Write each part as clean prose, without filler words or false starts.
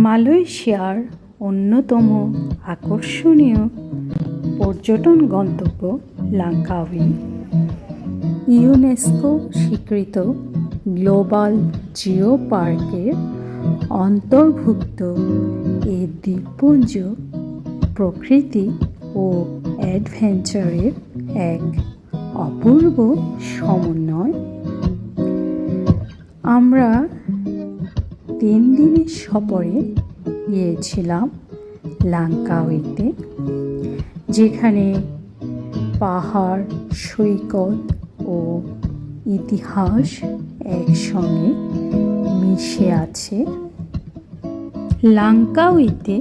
মালয়েশিয়ার অন্যতম আকর্ষণীয় পর্যটন গন্তব্য লাঙ্কাউই। ইউনেস্কো স্বীকৃত গ্লোবাল জিও পার্কের অন্তর্ভুক্ত এই দ্বীপপুঞ্জ প্রকৃতি ও অ্যাডভেঞ্চারের এক অপূর্ব সমন্বয়। আমরা 3 দিনের সফরে গিয়েছিলাম লাঙ্কাউইতে, যেখানে পাহাড়, সৈকত ও ইতিহাস একসঙ্গে মিশে আছে। লাঙ্কাউইতে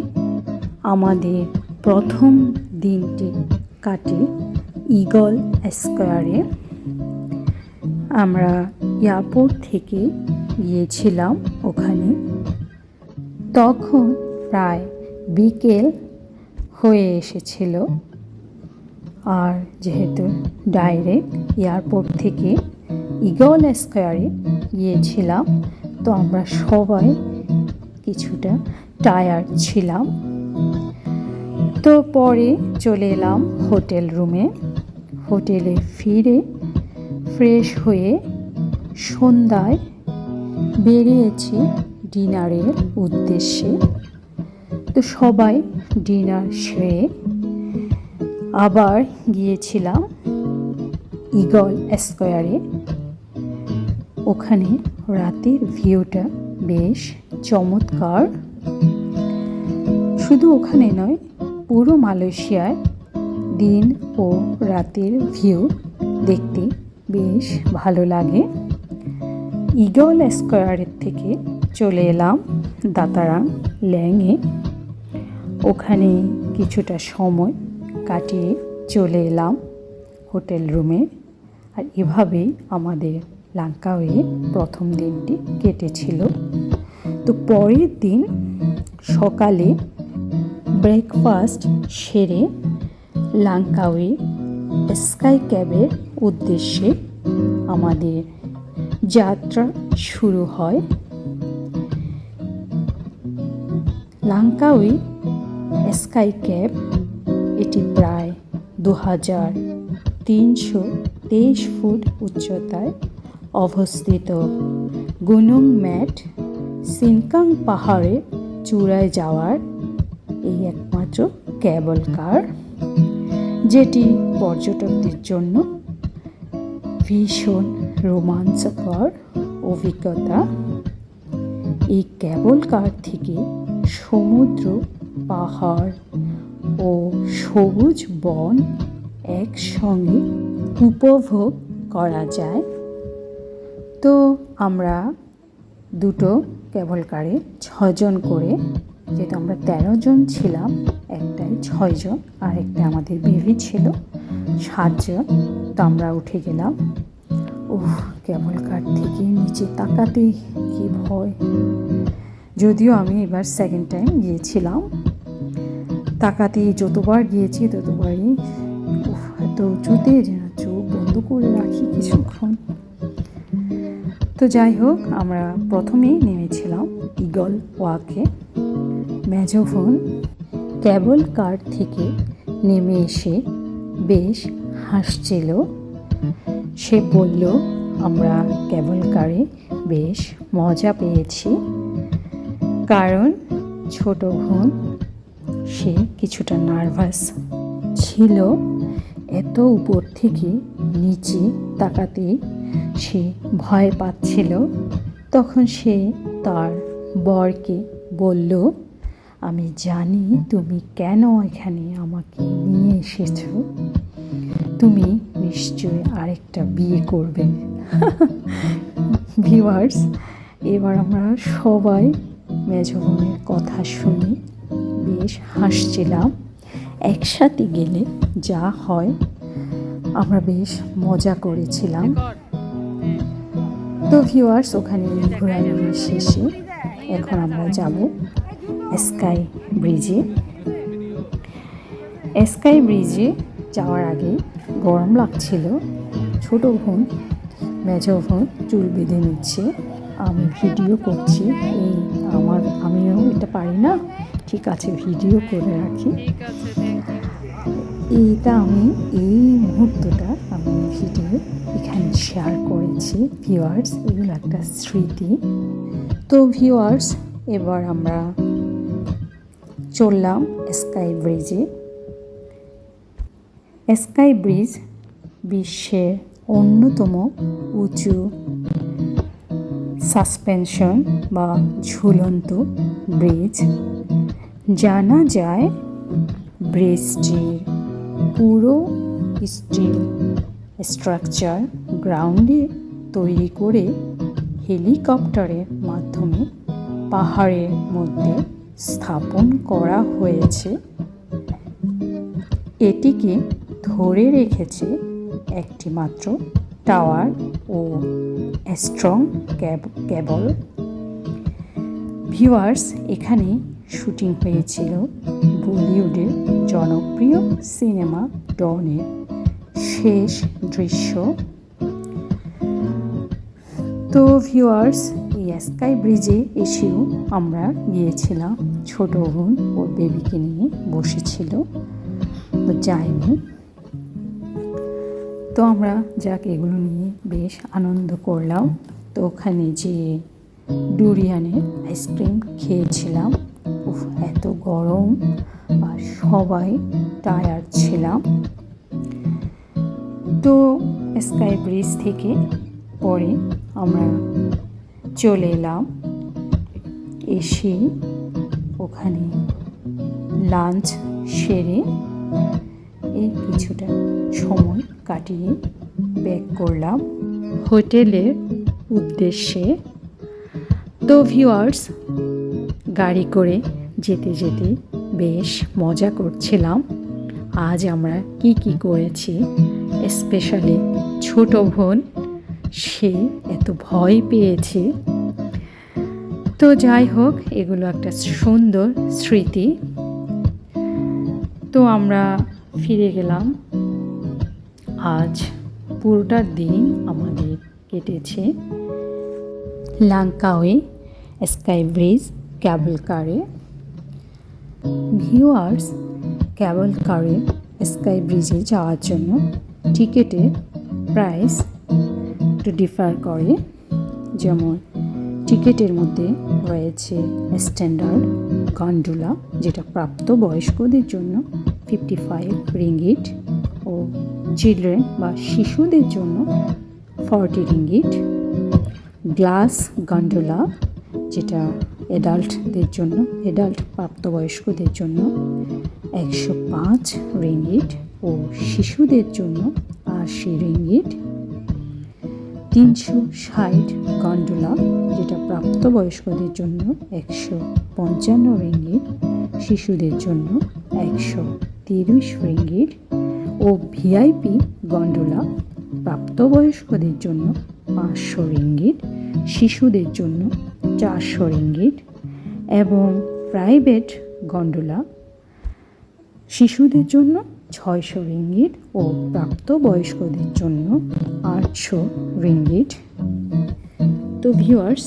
আমাদের প্রথম দিনটি কাটে ঈগল স্কোয়ারে। আমরা এয়ারপোর্ট থেকে গিয়েছিলাম ওখানে। তখন প্রায় বিকেল হয়ে এসেছিল, আর যেহেতু ডাইরেক্ট এয়ারপোর্ট থেকে ঈগল স্কোয়ারে গিয়েছিলাম, তো আমরা সবাই কিছুটা টায়ার্ড ছিলাম। তো পরে চলে এলাম হোটেল রুমে। হোটেলে ফিরে ফ্রেশ হয়ে সন্ধ্যায় বেরিয়েছি ডিনারের উদ্দেশ্যে। তো সবাই ডিনার সেরে আবার গিয়েছিলাম ঈগল স্কোয়ারে। ওখানে রাতের ভিউটা বেশ চমৎকার। শুধু ওখানে নয়, পুরো মালয়েশিয়ায় দিন ও রাতের ভিউ দেখতে বেশ ভালো লাগে। ঈগল স্কোয়ারের থেকে চলে এলাম দাতারাং ল্যাংয়ে। ওখানে কিছুটা সময় কাটিয়ে চলে এলাম হোটেল রুমে। আর এভাবেই আমাদের লাঙ্কাউইয়ে প্রথম দিনটি কেটেছিল। তো পরের দিন সকালে ব্রেকফাস্ট সেরে লাঙ্কাউই স্কাই ক্যাবের উদ্দেশ্যে আমাদের যাত্রা শুরু হয়। লাঙ্কাউই স্কাই ক্যাব এটি প্রায় 2323 ফুট উচ্চতায় অবস্থিত গুনুং ম্যাট সিনকাং পাহাড়ের চূড়ায় যাওয়ার এই একমাত্র ক্যাবল কার, যেটি পর্যটকদের জন্য ভীষণ রোমাঞ্চকর অভিজ্ঞতা। এই ক্যাবল কার থেকে সমুদ্র, পাহাড় ও সবুজ বন একসঙ্গে উপভোগ করা যায়। তো আমরা দুটো ক্যাবল কারে 6 জন করে, যেহেতু আমরা 13 জন ছিলাম, একটাই 6 জন, আর একটা আমাদের বেবি ছিল 7 জন। তো আমরা উঠে গেলাম। ক্যাবল কার থেকে নিচে তাকাতে কি ভয়! যদিও আমি এবার সেকেন্ড টাইম গিয়েছিলাম, তাকাতে যতবার গিয়েছি ততবারই এত উঁচুতে যেন চোখ বন্ধ করে রাখি কিছুক্ষণ। তো যাই হোক, আমরা প্রথমেই নেমেছিলাম ঈগল ওয়াকে। মেজোফোন ক্যাবল কার থেকে নেমে এসে বেশ হাসছিল। সে বলল, আমরা ক্যাবল কারে বেশ মজা পেয়েছি, কারণ ছোট বোন সে কিছুটা নার্ভাস ছিল। এত উপর থেকে নিচে তাকাতে সে ভয় পাচ্ছিল। তখন সে তার বরকে বলল, আমি জানি তুমি কেন এখানে আমাকে নিয়ে এসেছো, তুমি নিশ্চয়ই আরেকটা বিয়ে করবে। ভিউয়ার্স, এবার আমরা সবাই মেজবোনের কথা শুনে বেশ হাসছিলাম। একসাথে গেলে যা হয়, আমরা বেশ মজা করেছিলাম। তো ভিউয়ার্স, ওখানে ঘোরাঘুরি শেষে এখন আমরা যাব স্কাই ব্রিজে। স্কাই ব্রিজে যাওয়ার আগে গরম লাগছিল। ছোট বোন, মেজো বোন চুল বেঁধে নিচ্ছে, আমি ভিডিও করছি। আমিও এটা পারি না, ঠিক আছে ভিডিও করে রাখি। এইটা আমি এই মুহূর্তটা আমি ভিডিও এখানে শেয়ার করেছি ভিউয়ার্স, এগুলো একটা স্মৃতি। তো ভিউয়ার্স, এবার আমরা চললাম স্কাই ব্রিজে। স্কাই ব্রিজ বিশ্বের অন্যতম উঁচু সাসপেনশন বা ঝুলন্ত ব্রিজ। জানা যায় ব্রিজটির পুরো স্টিল স্ট্রাকচার গ্রাউন্ডে তৈরি করে হেলিকপ্টারের মাধ্যমে পাহাড়ের মধ্যে স্থাপন করা হয়েছে। এটিকে ধরে রেখেছে একটি মাত্র টাওয়ার ও স্ট্রং কেবল। ভিউয়ার্স, এখানে শুটিং হয়েছিল বলিউডের জনপ্রিয় সিনেমা ডনের শেষ দৃশ্য। তো ভিউয়ার্স, এই স্কাই ব্রিজে এসেও আমরা গিয়েছিলাম, ছোট বোন ওর বেবিকে নিয়ে বসেছিল, তো যাইনি। তো আমরা যাক এগুলো নিয়ে বেশ আনন্দ করলাম। তো ওখানে যে ডুরিয়ানের আইসক্রিম খেয়েছিলাম, এত গরম আর সবাই টায়ার্ড ছিলাম। তো স্কাই ব্রিজ থেকে পরে আমরা চলে এলাম, এসে ওখানে লাঞ্চ সেরে এই কিছুটা সময় কাটিয়ে ব্যাক করলাম হোটেলের উদ্দেশ্যে। তো ভিউয়ার্স, গাড়ি করে যেতে যেতে বেশ মজা করছিলাম। আজ আমরা কি কি করেছি, স্পেশালি ছোট বোন, সে এত ভয় পেয়েছে। তো যাই হোক, এগুলো একটা সুন্দর স্মৃতি। তো আমরা ফিরে গেলাম। আজ পুরোটা দিন আমাদের কেটেছে লাংকাওয়ে স্কাই ব্রিজ ক্যাবল কারে। ভিউয়ার্স, ক্যাবল কারে স্কাই ব্রিজে যাওয়ার জন্য টিকিটের প্রাইস একটু ডিফার করে। যেমন টিকিটের মধ্যে রয়েছে স্ট্যান্ডার্ড গন্ডোলা, যেটা প্রাপ্তবয়স্কদের জন্য 55 রিঙ্গিট ও চিলড্রেন বা শিশুদের জন্য 40 রিঙ্গিট। গ্লাস গন্ডোলা, যেটা অ্যাডাল্টদের জন্য, অ্যাডাল্ট প্রাপ্তবয়স্কদের জন্য 105 রিঙ্গিট ও শিশুদের জন্য 80 রিঙ্গিট। 360 গন্ডোলা, যেটা প্রাপ্তবয়স্কদের জন্য 155 রিঙ্গিট, শিশুদের জন্য 130 রিঙ্গিট। ও ভিআইপি গন্ডোলা, প্রাপ্তবয়স্কদের জন্য 500 রিঙ্গিট, শিশুদের জন্য 400 রিঙ্গিট। এবং প্রাইভেট গন্ডোলা, শিশুদের জন্য 600 রিঙ্গিট ও প্রাপ্তবয়স্কদের জন্য 800 রিঙ্গিট। তো ভিউয়ার্স,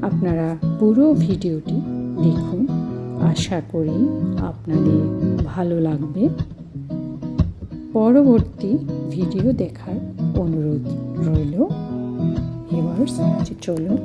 আপনারা পুরো ভিডিওটি দেখুন, আশা করি আপনাদের ভালো লাগবে। পরবর্তী ভিডিও দেখার অনুরোধ রইল। ভিউয়ার্স, চলুন